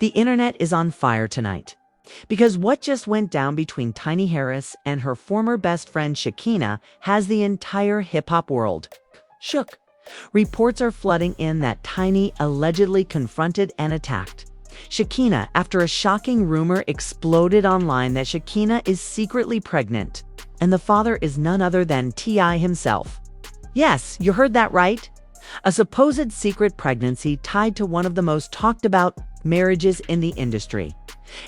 The internet is on fire tonight. Because what just went down between Tiny Harris and her former best friend Shekinah has the entire hip-hop world shook. Reports are flooding in that Tiny allegedly confronted and attacked Shekinah after a shocking rumor exploded online that Shekinah is secretly pregnant, and the father is none other than T.I. himself. Yes, you heard that right. A supposed secret pregnancy tied to one of the most talked about marriages in the industry.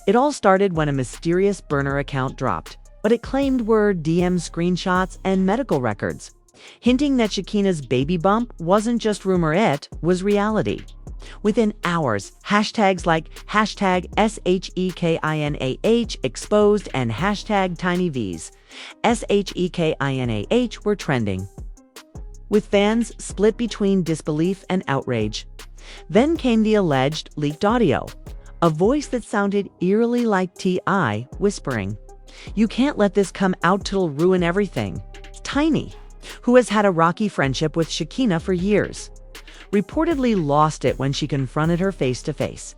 It all started when a mysterious burner account dropped what it claimed were DM screenshots and medical records, hinting that Shekinah's baby bump wasn't just rumor, it was reality. Within hours, hashtags like hashtag SHEKINAH exposed and hashtag TinyVs SHEKINAH were trending, with fans split between disbelief and outrage. Then came the alleged leaked audio, a voice that sounded eerily like T.I. whispering, "You can't let this come out, it'll ruin everything." Tiny, who has had a rocky friendship with Shekinah for years, reportedly lost it when she confronted her face-to-face.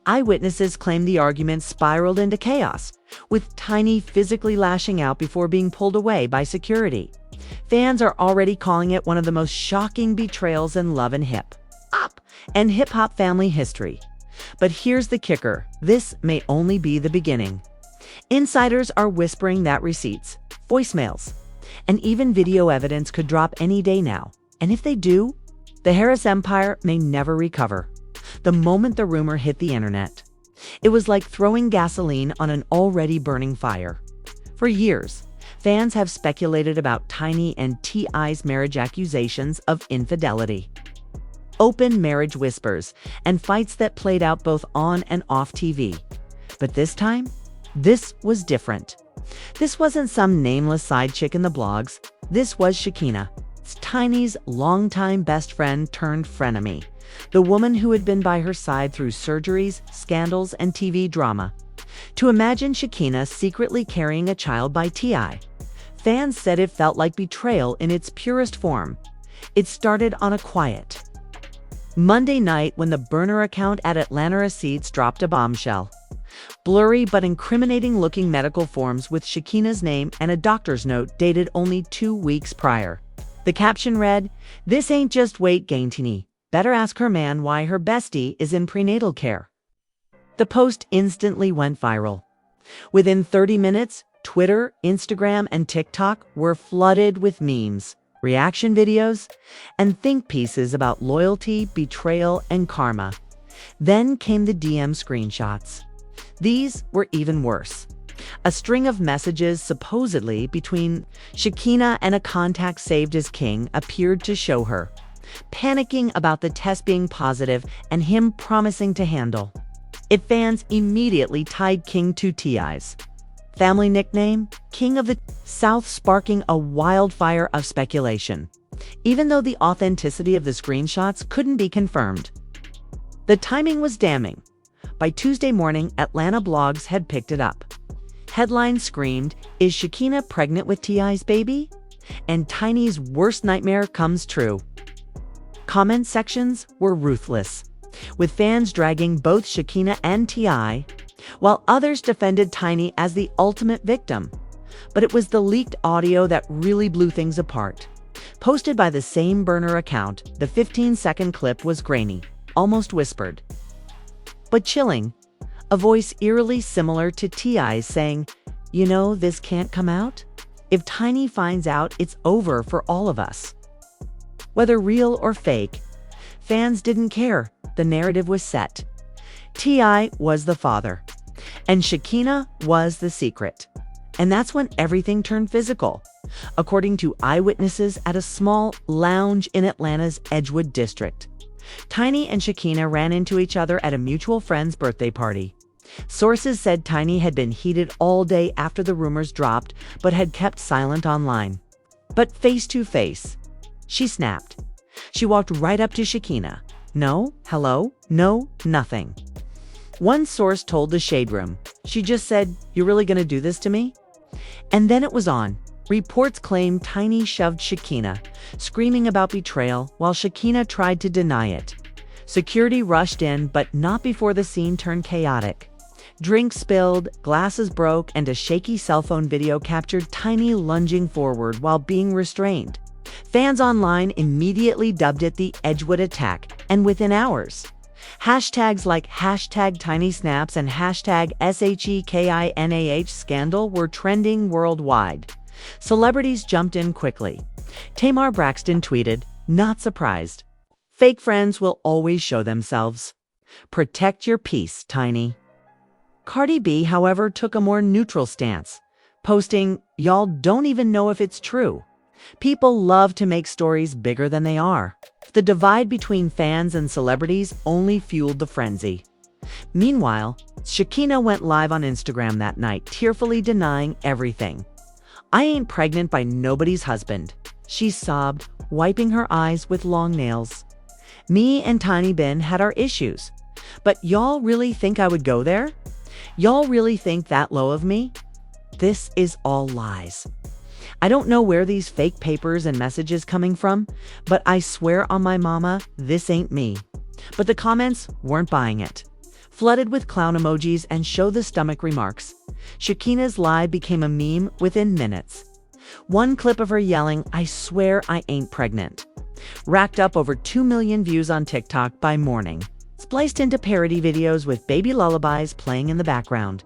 Eyewitnesses claim the argument spiraled into chaos, with Tiny physically lashing out before being pulled away by security. Fans are already calling it one of the most shocking betrayals in love and hip-hop family history. But here's the kicker, this may only be the beginning. Insiders are whispering that receipts, voicemails, and even video evidence could drop any day now. And if they do, the Harris empire may never recover. The moment the rumor hit the internet, it was like throwing gasoline on an already burning fire. For years, fans have speculated about Tiny and T.I.'s marriage accusations of infidelity, open marriage whispers, and fights that played out both on and off TV. But this time, this was different. This wasn't some nameless side chick in the blogs. This was Shekinah, Tiny's longtime best friend turned frenemy, the woman who had been by her side through surgeries, scandals, and TV drama. To imagine Shekinah secretly carrying a child by T.I., fans said it felt like betrayal in its purest form. It started on a quiet Monday night when the burner account at Atlanta Receipts dropped a bombshell. Blurry but incriminating-looking medical forms with Shekinah's name and a doctor's note dated only 2 weeks prior. The caption read, "This ain't just weight gain, Tiny. Better ask her man why her bestie is in prenatal care." The post instantly went viral. Within 30 minutes, Twitter, Instagram, and TikTok were flooded with memes, reaction videos, and think pieces about loyalty, betrayal, and karma. Then came the DM screenshots. These were even worse. A string of messages supposedly between Shekinah and a contact saved as King appeared to show her, panicking about the test being positive and him promising to handle it. Fans immediately tied King to T.I.'s family nickname, King of the South, sparking a wildfire of speculation, even though the authenticity of the screenshots couldn't be confirmed. The timing was damning. By Tuesday morning, Atlanta blogs had picked it up. Headlines screamed, "Is Shekinah pregnant with T.I.'s baby?" And Tiny's worst nightmare comes true. Comment sections were ruthless, with fans dragging both Shekinah and T.I., while others defended Tiny as the ultimate victim. But it was the leaked audio that really blew things apart. Posted by the same burner account, the 15-second clip was grainy, almost whispered, but chilling. A voice eerily similar to T.I.'s saying, "You know, this can't come out. If Tiny finds out, it's over for all of us." Whether real or fake, fans didn't care. The narrative was set. T.I. was the father, and Shekinah was the secret. And that's when everything turned physical. According to eyewitnesses at a small lounge in Atlanta's Edgewood district, Tiny and Shekinah ran into each other at a mutual friend's birthday party. Sources said Tiny had been heated all day after the rumors dropped, but had kept silent online. But face to face, she snapped. She walked right up to Shekinah. No, hello, no, nothing. One source told the Shade Room, she just said, "You really gonna do this to me?" And then it was on. Reports claim Tiny shoved Shekinah, screaming about betrayal while Shekinah tried to deny it. Security rushed in, but not before the scene turned chaotic. Drinks spilled, glasses broke, and a shaky cell phone video captured Tiny lunging forward while being restrained. Fans online immediately dubbed it the Edgewood attack, and within hours, hashtags like #TinySnaps and #SHEKINAH scandal were trending worldwide. Celebrities jumped in quickly. Tamar Braxton tweeted, "Not surprised. Fake friends will always show themselves. Protect your peace, Tiny." Cardi B, however, took a more neutral stance, posting, "Y'all don't even know if it's true. People love to make stories bigger than they are." The divide between fans and celebrities only fueled the frenzy. Meanwhile, Shekinah went live on Instagram that night, tearfully denying everything. "I ain't pregnant by nobody's husband," she sobbed, wiping her eyes with long nails. "Me and Tiny Ben had our issues. But y'all really think I would go there? Y'all really think that low of me? This is all lies. I don't know where these fake papers and messages coming from, but I swear on my mama, this ain't me." But the comments weren't buying it. Flooded with clown emojis and show the stomach remarks, Shekinah's lie became a meme within minutes. One clip of her yelling, "I swear I ain't pregnant," racked up over 2 million views on TikTok by morning, spliced into parody videos with baby lullabies playing in the background.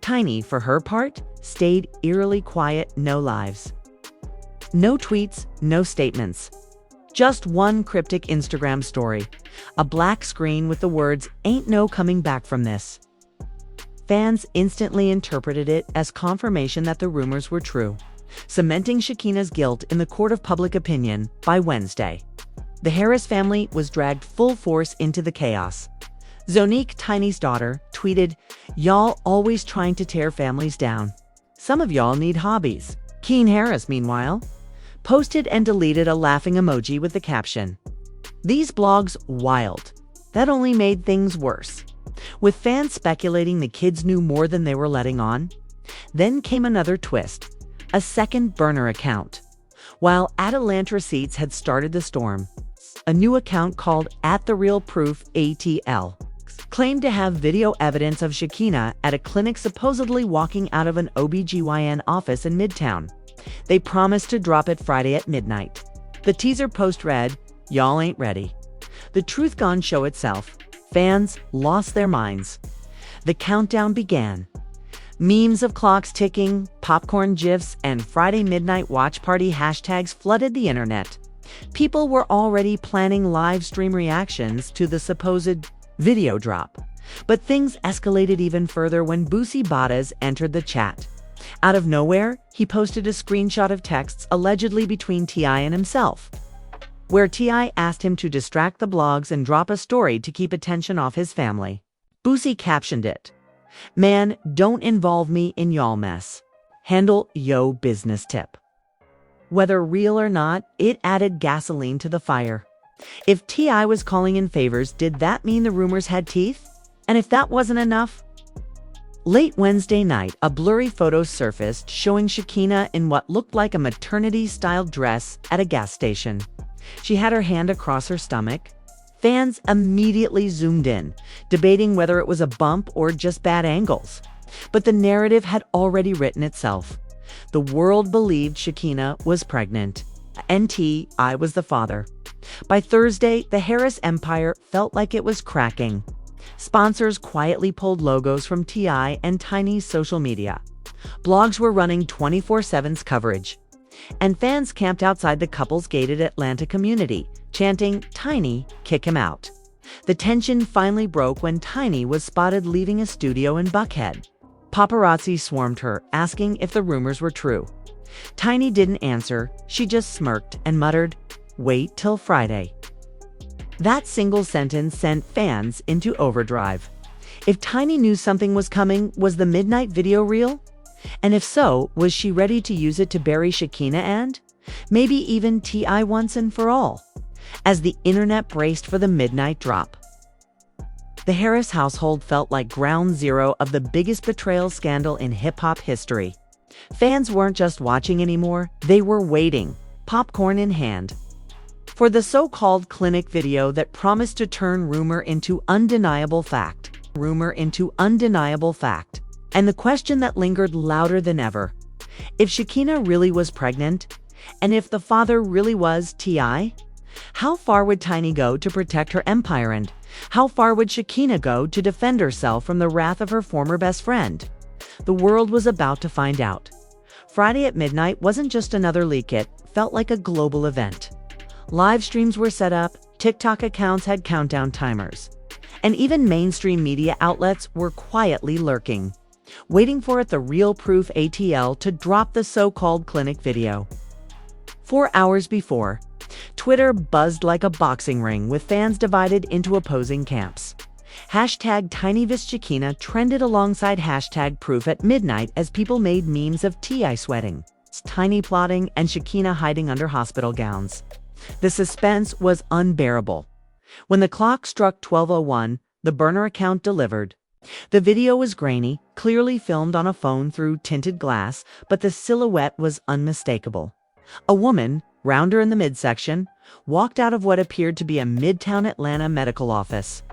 Tiny, for her part, stayed eerily quiet, no lives. No tweets, no statements. Just one cryptic Instagram story, a black screen with the words, "Ain't no coming back from this." Fans instantly interpreted it as confirmation that the rumors were true, cementing Shekinah's guilt in the court of public opinion. By Wednesday, the Harris family was dragged full force into the chaos. Zonique, Tiny's daughter, tweeted, "Y'all always trying to tear families down. Some of y'all need hobbies." Keen Harris, meanwhile, posted and deleted a laughing emoji with the caption, "These blogs wild." That only made things worse, with fans speculating the kids knew more than they were letting on. Then came another twist, a second burner account. While Atlanta Receipts had started the storm, a new account called @TheRealProof ATL claimed to have video evidence of Shekinah at a clinic supposedly walking out of an OBGYN office in Midtown. They promised to drop it Friday at midnight. The teaser post read, "Y'all ain't ready." The truth gone show itself. Fans lost their minds. The countdown began. Memes of clocks ticking, popcorn gifs, and Friday midnight watch party hashtags flooded the internet. People were already planning live stream reactions to the supposed video drop. But things escalated even further when Boosie Bottas entered the chat. Out of nowhere, he posted a screenshot of texts allegedly between T.I. and himself, where T.I. asked him to distract the blogs and drop a story to keep attention off his family. Boosie captioned it, "Man, don't involve me in y'all mess. Handle yo business tip." Whether real or not, it added gasoline to the fire. If T.I. was calling in favors, did that mean the rumors had teeth? And if that wasn't enough? Late Wednesday night, a blurry photo surfaced showing Shekinah in what looked like a maternity-style dress at a gas station. She had her hand across her stomach. Fans immediately zoomed in, debating whether it was a bump or just bad angles. But the narrative had already written itself. The world believed Shekinah was pregnant, and T.I. was the father. By Thursday, the Harris empire felt like it was cracking. Sponsors quietly pulled logos from T.I. and Tiny's social media. Blogs were running 24/7's coverage. And fans camped outside the couple's gated Atlanta community, chanting, "Tiny, kick him out." The tension finally broke when Tiny was spotted leaving a studio in Buckhead. Paparazzi swarmed her, asking if the rumors were true. Tiny didn't answer. She just smirked and muttered, "Wait till Friday." That single sentence sent fans into overdrive. If Tiny knew something was coming, was the midnight video real? And if so, was she ready to use it to bury Shekinah and maybe even T.I. once and for all? As the internet braced for the midnight drop, the Harris household felt like ground zero of the biggest betrayal scandal in hip-hop history. Fans weren't just watching anymore, they were waiting, popcorn in hand. for the so-called clinic video that promised to turn rumor into undeniable fact. And the question that lingered louder than ever: if Shekinah really was pregnant, and if the father really was T.I., how far would Tiny go to protect her empire, and how far would Shekinah go to defend herself from the wrath of her former best friend? The world was about to find out. Friday at midnight wasn't just another leak, it felt like a global event. Live streams were set up, TikTok accounts had countdown timers, and even mainstream media outlets were quietly lurking, waiting for the real proof ATL to drop the so-called clinic video. 4 hours before, Twitter buzzed like a boxing ring, with fans divided into opposing camps. Hashtag TinyVisShekinah trended alongside hashtag proof at midnight as people made memes of T.I. sweating, Tiny plotting, and Shekinah hiding under hospital gowns. The suspense was unbearable. When the clock struck 12:01, the burner account delivered. The video was grainy, clearly filmed on a phone through tinted glass, but the silhouette was unmistakable. A woman, rounder in the midsection, walked out of what appeared to be a Midtown Atlanta medical office.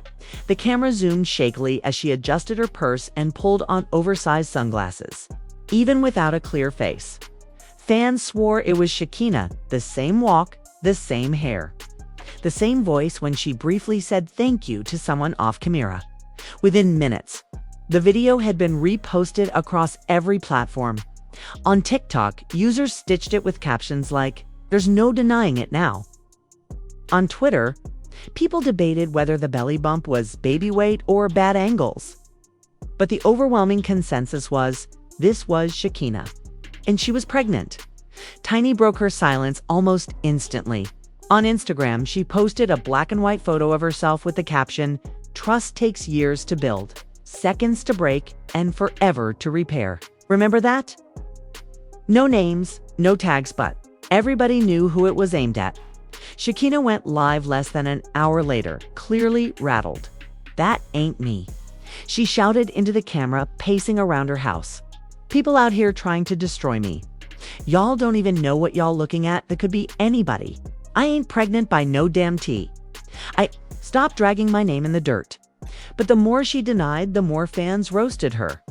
The camera zoomed shakily as she adjusted her purse and pulled on oversized sunglasses. Even without a clear face, fans swore it was Shekinah, the same walk, the same hair, the same voice when she briefly said thank you to someone off camera. Within minutes, the video had been reposted across every platform. On TikTok, users stitched it with captions like, "There's no denying it now." On Twitter, people debated whether the belly bump was baby weight or bad angles. But the overwhelming consensus was, this was Shekinah, and she was pregnant. Tiny broke her silence almost instantly. On Instagram, she posted a black and white photo of herself with the caption, "Trust takes years to build, seconds to break, and forever to repair. Remember that?" No names, no tags, but everybody knew who it was aimed at. Shekinah went live less than an hour later, clearly rattled. "That ain't me," she shouted into the camera, pacing around her house. "People out here trying to destroy me. Y'all don't even know what y'all looking at. That could be anybody. I ain't pregnant by no damn T. Stop dragging my name in the dirt." But the more she denied, the more fans roasted her.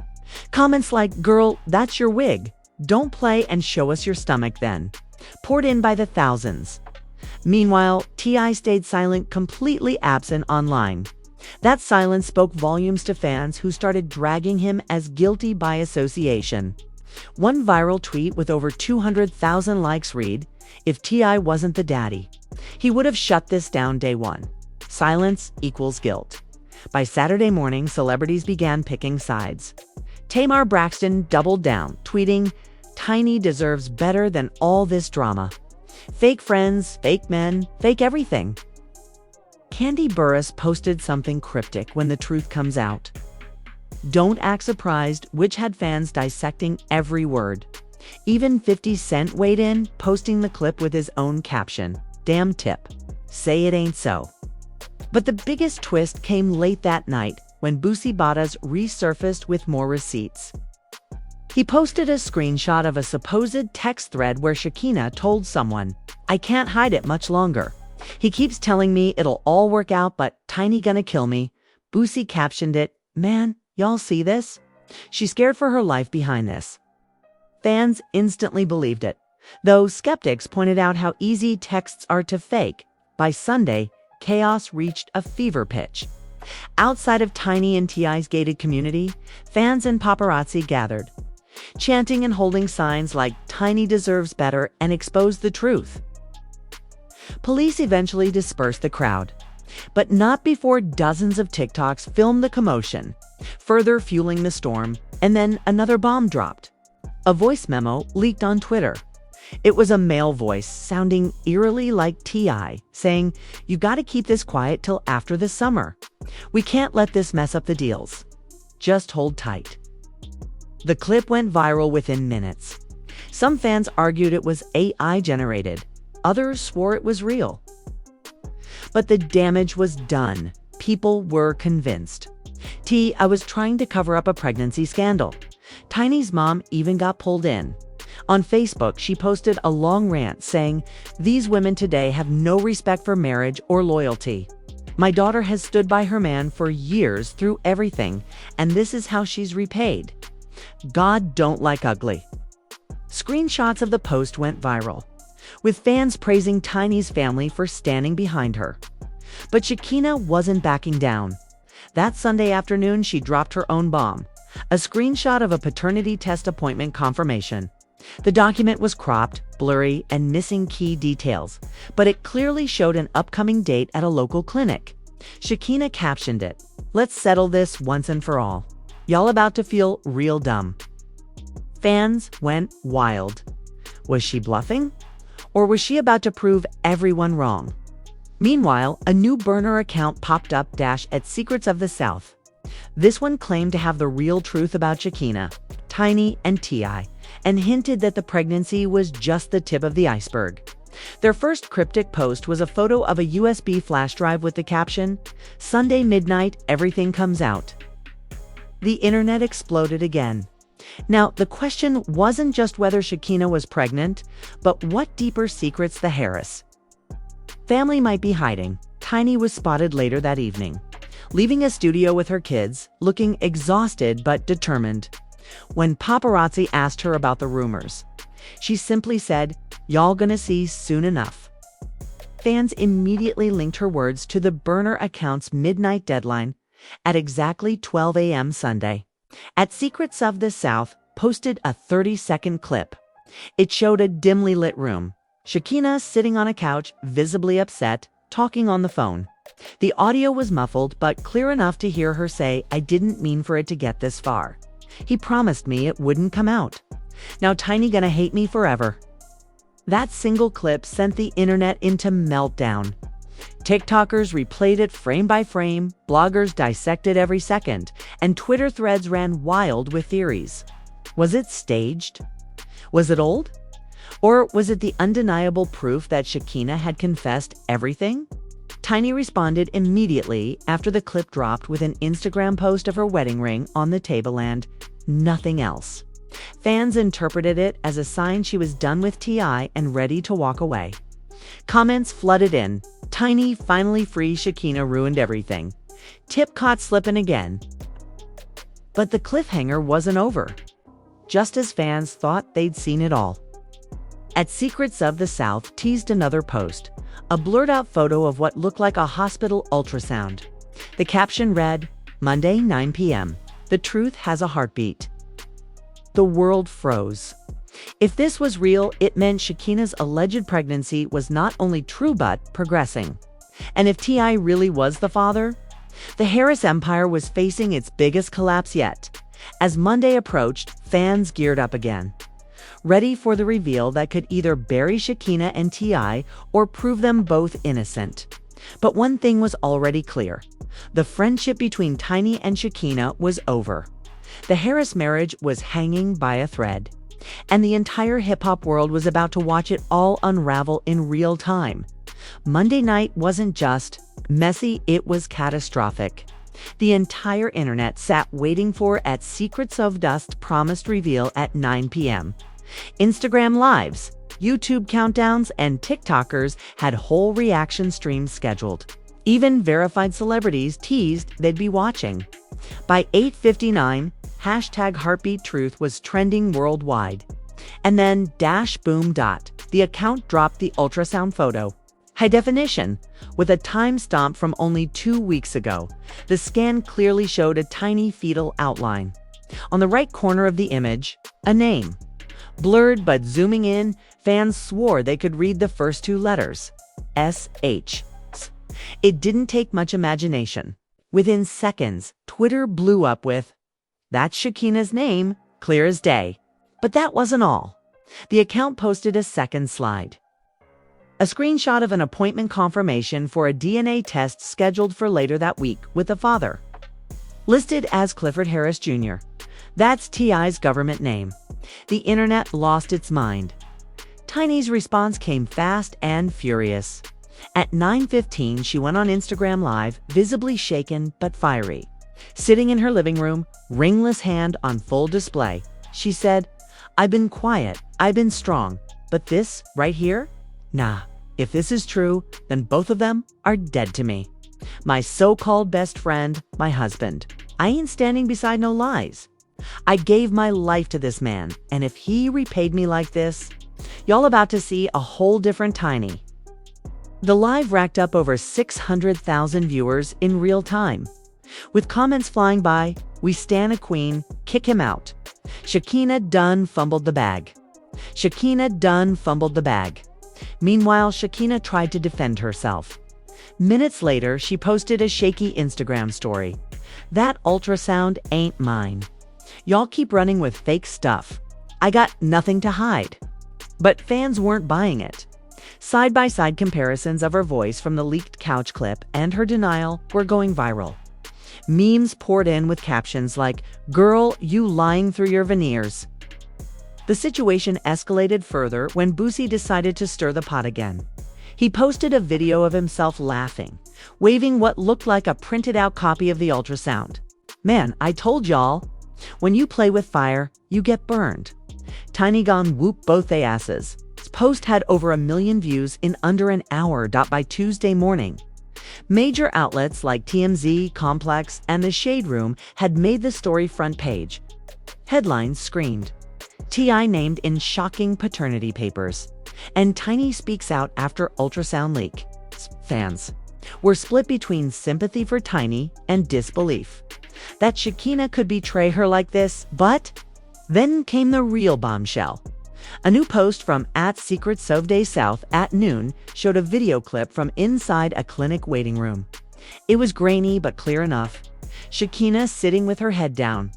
Comments like, "Girl, that's your wig. Don't play and show us your stomach then," poured in by the thousands. Meanwhile, T.I. stayed silent, completely absent online. That silence spoke volumes to fans who started dragging him as guilty by association. One viral tweet with over 200,000 likes read, "If T.I. wasn't the daddy, he would have shut this down day one. Silence equals guilt." By Saturday morning, celebrities began picking sides. Tamar Braxton doubled down, tweeting, "Tiny deserves better than all this drama. Fake friends, fake men, fake everything." Candy Burris posted something cryptic when the truth comes out. "Don't act surprised," which had fans dissecting every word. Even 50 Cent weighed in, posting the clip with his own caption, "Damn tip. Say it ain't so." But the biggest twist came late that night when Boosie Bottas resurfaced with more receipts. He posted a screenshot of a supposed text thread where Shekinah told someone, "I can't hide it much longer. He keeps telling me it'll all work out, but Tiny gonna kill me." Boosie captioned it, "Man, y'all see this? She's scared for her life behind this." Fans instantly believed it, though skeptics pointed out how easy texts are to fake. By Sunday, chaos reached a fever pitch. Outside of Tiny and T.I.'s gated community, fans and paparazzi gathered, chanting and holding signs like "Tiny deserves better" and "Expose the truth." Police eventually dispersed the crowd, but not before dozens of TikToks filmed the commotion, further fueling the storm. And then another bomb dropped. A voice memo leaked on Twitter. It was a male voice sounding eerily like T.I., saying, "You gotta keep this quiet till after the summer. We can't let this mess up the deals. Just hold tight." The clip went viral within minutes. Some fans argued it was AI generated. Others swore it was real. But the damage was done. People were convinced. T.I. was trying to cover up a pregnancy scandal. Tiny's mom even got pulled in. On Facebook, she posted a long rant saying, "These women today have no respect for marriage or loyalty. My daughter has stood by her man for years through everything, and this is how she's repaid. God don't like ugly." Screenshots of the post went viral, with fans praising Tiny's family for standing behind her. But Shekinah wasn't backing down. That Sunday afternoon, she dropped her own bomb, a screenshot of a paternity test appointment confirmation. The document was cropped, blurry, and missing key details, but it clearly showed an upcoming date at a local clinic. Shekinah captioned it, "Let's settle this once and for all. Y'all about to feel real dumb." Fans went wild. Was she bluffing? Or was she about to prove everyone wrong? Meanwhile, a new burner account popped up at Secrets of the South. This one claimed to have the real truth about Shekinah, Tiny, and T.I., and hinted that the pregnancy was just the tip of the iceberg. Their first cryptic post was a photo of a USB flash drive with the caption, "Sunday midnight, everything comes out." The internet exploded again. Now, the question wasn't just whether Shekinah was pregnant, but what deeper secrets the Harris family might be hiding. Tiny was spotted later that evening, leaving a studio with her kids, looking exhausted but determined. When paparazzi asked her about the rumors, she simply said, "Y'all gonna see soon enough." Fans immediately linked her words to the burner account's midnight deadline at exactly 12 a.m. Sunday. At Secrets of the South posted a 30-second clip. It showed a dimly lit room, Shekinah sitting on a couch, visibly upset, talking on the phone. The audio was muffled, but clear enough to hear her say, "I didn't mean for it to get this far. He promised me it wouldn't come out. Now Tiny gonna hate me forever." That single clip sent the internet into meltdown. TikTokers replayed it frame by frame, bloggers dissected every second, and Twitter threads ran wild with theories. Was it staged? Was it old? Or was it the undeniable proof that Shekinah had confessed everything? Tiny responded immediately after the clip dropped with an Instagram post of her wedding ring on the table and nothing else. Fans interpreted it as a sign she was done with T.I. and ready to walk away. Comments flooded in. "Tiny finally free, Shekinah ruined everything. Tip caught slipping again." But the cliffhanger wasn't over, just as fans thought they'd seen it all. At Secrets of the South teased another post, a blurred-out photo of what looked like a hospital ultrasound. The caption read, "Monday, 9 p.m. The truth has a heartbeat." The world froze. If this was real, it meant Shekinah's alleged pregnancy was not only true but progressing. And if T.I. really was the father, the Harris empire was facing its biggest collapse yet. As Monday approached, fans geared up again, ready for the reveal that could either bury Shekinah and T.I. or prove them both innocent. But one thing was already clear. The friendship between Tiny and Shekinah was over. The Harris marriage was hanging by a thread, and the entire hip-hop world was about to watch it all unravel in real time. Monday night wasn't just messy, it was catastrophic. The entire internet sat waiting for At Secrets of Dust promised reveal at 9 p.m. Instagram lives, YouTube countdowns, and TikTokers had whole reaction streams scheduled. Even verified celebrities teased they'd be watching. By 8:59, #HeartbeatTruth was trending worldwide. And then the account dropped the ultrasound photo. High definition, with a timestamp from only 2 weeks ago. The scan clearly showed a tiny fetal outline. On the right corner of the image, a name. Blurred but zooming in, fans swore they could read the first 2 letters, S.H. It didn't take much imagination. Within seconds, Twitter blew up with, "That's Shekinah's name, clear as day." But that wasn't all. The account posted a second slide. A screenshot of an appointment confirmation for a DNA test scheduled for later that week with the father, listed as Clifford Harris Jr. That's T.I.'s government name. The internet lost its mind. Tiny's response came fast and furious. At 9:15, she went on Instagram Live, visibly shaken but fiery. Sitting in her living room, ringless hand on full display, she said, I've been quiet, I've been strong, but this right here? Nah. If this is true, then both of them are dead to me. My so-called best friend, my husband. I ain't standing beside no lies. I gave my life to this man, and if he repaid me like this, y'all about to see a whole different Tiny. The live racked up over 600,000 viewers in real time, with comments flying by, "We stan a queen, kick him out. Shekinah done fumbled the bag. Shekinah done fumbled the bag." Meanwhile, Shekinah tried to defend herself. Minutes later, she posted a shaky Instagram story. "That ultrasound ain't mine. Y'all keep running with fake stuff. I got nothing to hide." But fans weren't buying it. Side-by-side comparisons of her voice from the leaked couch clip and her denial were going viral. Memes poured in with captions like, "Girl, you lying through your veneers." The situation escalated further when Boosie decided to stir the pot again. He posted a video of himself laughing, waving what looked like a printed-out copy of the ultrasound. "Man, I told y'all, when you play with fire, you get burned." Tiny gone whoop both they asses. His post had over 1 million views in under an hour. By Tuesday morning, major outlets like TMZ, Complex, and The Shade Room had made the story front page. Headlines screamed, "T.I. named in shocking paternity papers," and Tiny speaks out after ultrasound leak. Fans were split between sympathy for Tiny and disbelief that Shekinah could betray her like this, but then came the real bombshell. A new post from @SecretSovDaySouth at noon showed a video clip from inside a clinic waiting room. It was grainy but clear enough. Shekinah sitting with her head down,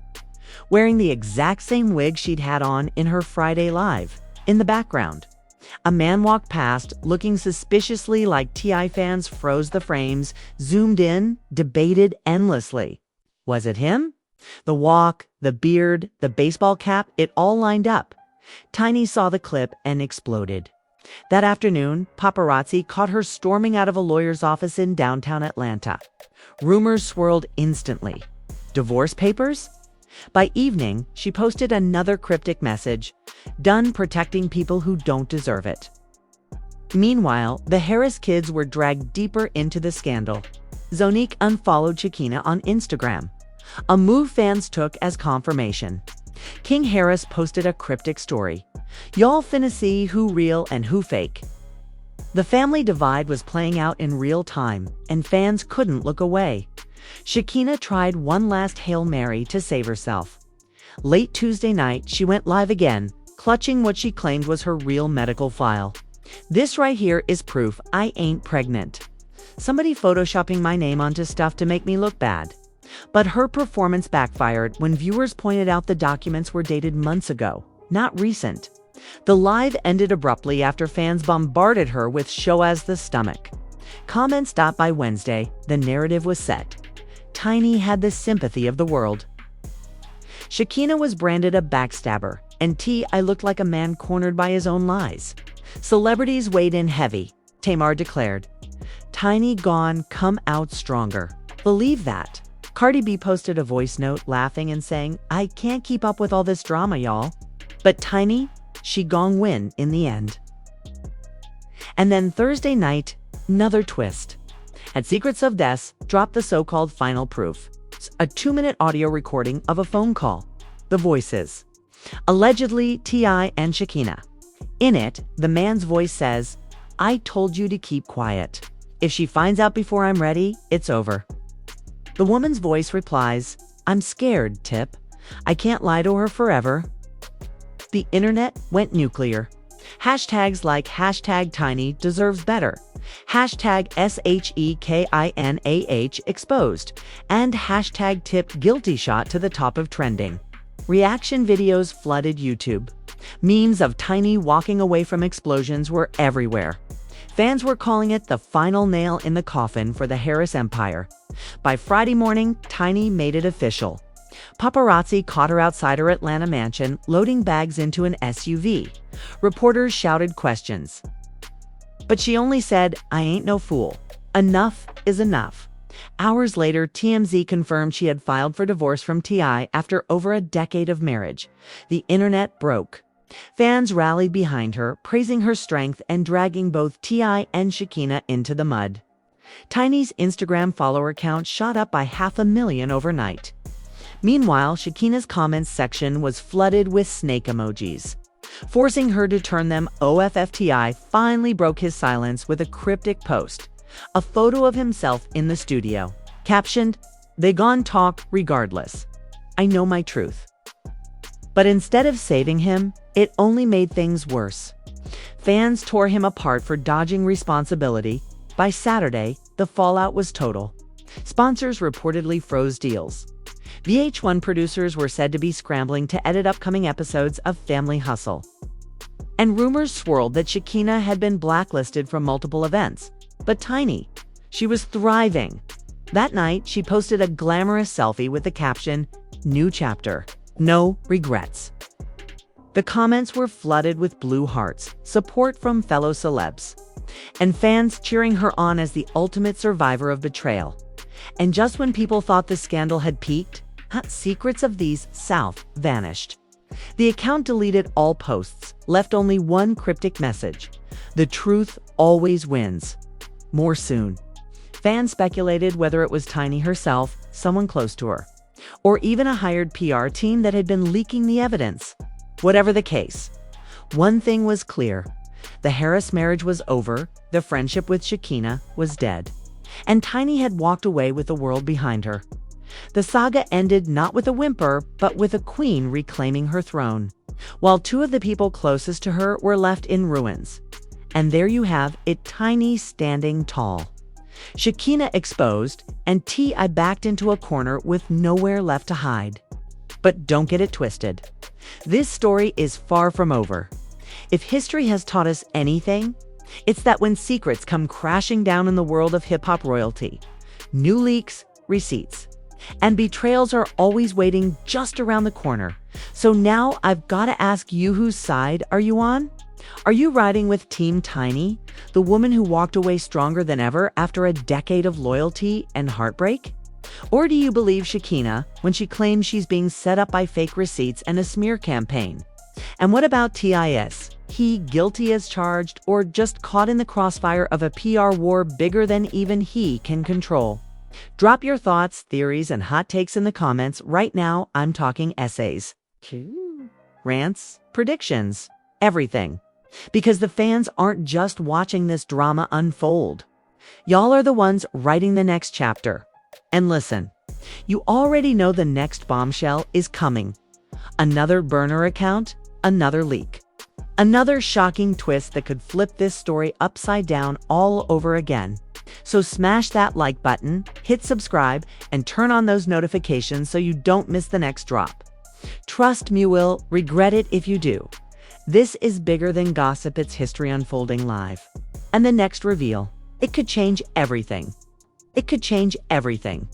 wearing the exact same wig she'd had on in her Friday live. In the background, a man walked past, looking suspiciously like T.I. fans froze the frames, zoomed in, debated endlessly. Was it him? The walk, the beard, the baseball cap, it all lined up. Tiny saw the clip and exploded. That afternoon, paparazzi caught her storming out of a lawyer's office in downtown Atlanta. Rumors swirled instantly. Divorce papers? By evening, she posted another cryptic message, "Done protecting people who don't deserve it." Meanwhile, the Harris kids were dragged deeper into the scandal. Zonique unfollowed Shekinah on Instagram, a move fans took as confirmation. King Harris posted a cryptic story. "Y'all finna see who real and who fake." The family divide was playing out in real time, and fans couldn't look away. Shekinah tried one last Hail Mary to save herself. Late Tuesday night, she went live again, clutching what she claimed was her real medical file. "This right here is proof I ain't pregnant. Somebody photoshopping my name onto stuff to make me look bad." But her performance backfired when viewers pointed out the documents were dated months ago, not recent. The live ended abruptly after fans bombarded her with "show us the stomach" comments. By Wednesday, the narrative was set. Tiny had the sympathy of the world. Shekinah was branded a backstabber, and T.I. looked like a man cornered by his own lies. Celebrities weighed in heavy. Tamar declared, "Tiny gone, come out stronger. Believe that." Cardi B posted a voice note laughing and saying, "I can't keep up with all this drama, y'all." But Tiny, she gon' win in the end. And then Thursday night, another twist. At Secrets of Death dropped the so-called final proof, a 2-minute audio recording of a phone call. The voices, allegedly T.I. and Shekinah. In it, the man's voice says, "I told you to keep quiet. If she finds out before I'm ready, it's over." The woman's voice replies, "I'm scared, Tip. I can't lie to her forever." The internet went nuclear. Hashtags like #Tiny deserves better, #SHEKINAH exposed, and #Tip guilty shot to the top of trending. Reaction videos flooded YouTube. Memes of Tiny walking away from explosions were everywhere. Fans were calling it the final nail in the coffin for the Harris empire. By Friday morning, Tiny made it official. Paparazzi caught her outside her Atlanta mansion, loading bags into an SUV. Reporters shouted questions. But she only said, "I ain't no fool. Enough is enough." Hours later, TMZ confirmed she had filed for divorce from T.I. after over a decade of marriage. The internet broke. Fans rallied behind her, praising her strength and dragging both T.I. and Shekinah into the mud. Tiny's Instagram follower count shot up by 500,000 overnight. Meanwhile, Shekinah's comments section was flooded with snake emojis. Forcing her to turn them off, T.I. finally broke his silence with a cryptic post, a photo of himself in the studio, captioned, "They gon' talk regardless. I know my truth." But instead of saving him, it only made things worse. Fans tore him apart for dodging responsibility. By Saturday, the fallout was total. Sponsors reportedly froze deals. VH1 producers were said to be scrambling to edit upcoming episodes of Family Hustle. And rumors swirled that Shekinah had been blacklisted from multiple events. But Tiny, she was thriving. That night, she posted a glamorous selfie with the caption, "New chapter, no regrets." The comments were flooded with blue hearts, support from fellow celebs, and fans cheering her on as the ultimate survivor of betrayal. And just when people thought the scandal had peaked, secrets of these South vanished. The account deleted all posts, left only one cryptic message: "The truth always wins." More soon. Fans speculated whether it was Tiny herself, someone close to her, or even a hired PR team that had been leaking the evidence. Whatever the case, one thing was clear: the Harris marriage was over, the friendship with Shekinah was dead, and Tiny had walked away with the world behind her. The saga ended not with a whimper, but with a queen reclaiming her throne, while two of the people closest to her were left in ruins. And there you have it, Tiny standing tall, Shekinah exposed, and T.I. backed into a corner with nowhere left to hide. But don't get it twisted. This story is far from over. If history has taught us anything, it's that when secrets come crashing down in the world of hip-hop royalty, new leaks, receipts, and betrayals are always waiting just around the corner. So now I've got to ask you, whose side are you on? Are you riding with Team Tiny, the woman who walked away stronger than ever after a decade of loyalty and heartbreak? Or do you believe Shekinah when she claims she's being set up by fake receipts and a smear campaign? And what about TIS? He guilty as charged, or just caught in the crossfire of a PR war bigger than even he can control? Drop your thoughts, theories, and hot takes in the comments. Right now, I'm talking essays, rants, predictions, everything. Because the fans aren't just watching this drama unfold. Y'all are the ones writing the next chapter. And listen, you already know the next bombshell is coming. Another burner account, another leak. Another shocking twist that could flip this story upside down all over again. So smash that like button, hit subscribe, and turn on those notifications so you don't miss the next drop. Trust me, you will regret it if you do. This is bigger than gossip, it's history unfolding live. And the next reveal, it could change everything. It could change everything.